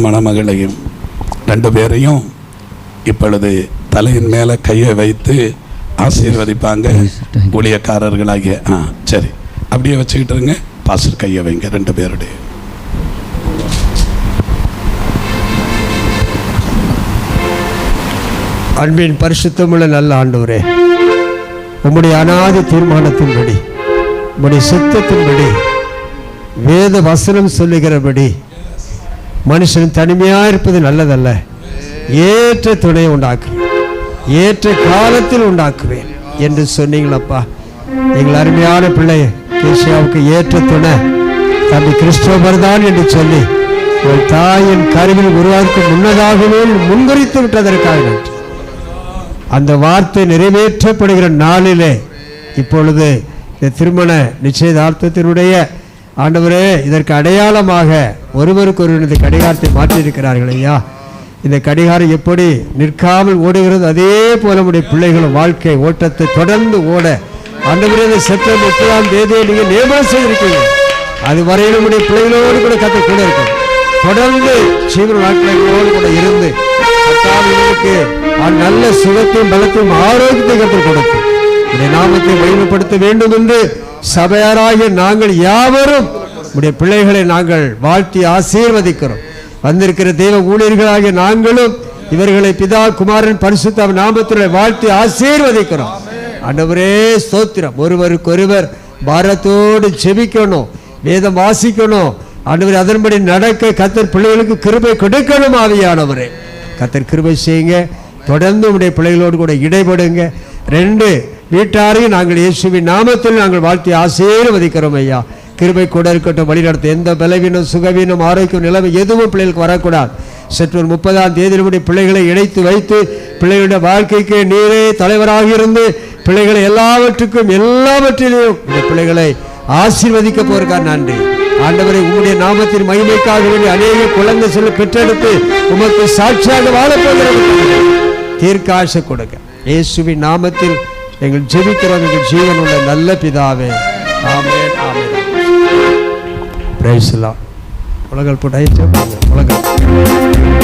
மணமகளையும் 2 பேரையும் இப்பொழுது தலையின் மேலே கையை வைத்து ஆசீர்வதிப்பாங்க ஊழியக்காரர்களாகிய. சரி, அப்படியே வச்சுக்கிட்டுருங்க. பாஸ்டர் கையை வைங்க 2 பேருடைய. அன்பின் பரிசுத்தமுள்ள நல்ல ஆண்டவரே, உம்முடைய அநாதி தீர்மானத்தின்படி, உம்முடைய சித்தத்தின்படி, வேத வசனம் சொல்லுகிறபடி மனுஷன் தனிமையாக இருப்பது நல்லதல்ல, ஏற்ற துணையை உண்டாக்குவேன், ஏற்ற காலத்தில் உண்டாக்குவேன் என்று சொன்னீங்களப்பா. எங்கள் அருமையான பிள்ளை கேசியாவுக்கு ஏற்ற துணை தம்பி கிறிஸ்டோபர் தான் என்று சொல்லி உங்கள் தாயின் கருவில் உருவாக்க முன்னதாகவே முன்குறித்து விட்டதற்காக நன்றி. அந்த வார்த்தை நிறைவேற்றப்படுகிற நாளிலே இப்பொழுது இந்த திருமண நிச்சயதார்த்தத்தினுடைய ஆண்டவரே இதற்கு அடையாளமாக ஒருவருக்கு ஒருவர் இந்த கடிகாரத்தை மாற்றியிருக்கிறார்கள் ஐயா. இந்த கடிகாரம் எப்படி நிற்காமல் ஓடுகிறது, அதே போல நம்முடைய பிள்ளைகளும் வாழ்க்கை ஓட்டத்தை தொடர்ந்து ஓட ஆண்டவரே செப்டம்பர் 30ஆம் தேதியை நீங்கள் நியமனம் செய்திருக்கீங்க. அது வரையில் நம்முடைய பிள்ளைகளோடு கூட கத்த கூட இருக்கும். தொடர்ந்து ஜீவன நாட்களோடு கூட இருந்து கர்த்தாவிற்கு நல்ல சுகத்தையும் பலத்தையும் ஆரோக்கியத்தையும் கற்றுக் கொடுத்து உடைய நாமத்தை மகிமைப்படுத்த வேண்டும் என்று சபையாராகிய நாங்கள் யாவரும் உடைய பிள்ளைகளை நாங்கள் வாழ்த்தி ஆசீர்வதிக்கிறோம். வந்திருக்கிற தெய்வ ஊழியர்களாகிய நாங்களும் இவர்களை பிதா குமாரன் பரிசுத்த நாமத்தில் வாழ்த்தி ஆசீர்வதிக்கிறோம். ஆண்டவரே ஸ்தோத்திரம். ஒருவருக்கொருவர் பாரத்தோடு செபிக்கணும், வேதம் வாசிக்கணும். ஆண்டவர் அதன்படி நடக்க கர்த்தர் பிள்ளைகளுக்கு கிருபை கொடுக்கணும். ஆவியானவரே கர்த்தர் கிருபை செய்யுங்க. தொடர்ந்து உடைய பிள்ளைகளோடு கூட இடைபடுங்க. 2 வீட்டாரையும் நாங்கள் இயேசுவின் நாமத்தில் நாங்கள் வாழ்த்தி ஆசீர்வதிக்கிறோம் ஐயா. கிருபை கூட இருக்கட்டும். வழிநடத்த எந்த பலவீனம் சுகவீனம் ஆரோக்கியம் நிலைமை எதுவும் பிள்ளைகளுக்கு வரக்கூடாது. செப்டம்பர் 30ஆம் தேதி நம்முடைய பிள்ளைகளை இணைத்து வைத்து பிள்ளைகளுடைய வாழ்க்கைக்கு நீரே தலைவராக இருந்து பிள்ளைகளை எல்லாவற்றிலையும் இந்த பிள்ளைகளை ஆசீர்வதிக்க போறதுக்காக நன்றி. ஆண்டவரை உம்முடைய நாமத்தின் மகிமைக்காக வேண்டிய அநேக குழந்தை சொல்ல பெற்றெடுத்து உமக்கு சாட்சியாக வாழப்போகிறது. தீர்க்காசை கொடுக்க இயேசுவின் நாமத்தில் எங்கள் ஜெபிக்கிறோம் எங்கள் ஜீவனுள்ள நல்ல பிதாவே. Amen amen. Praise the Lord. உலகம் போட்டு உலகம்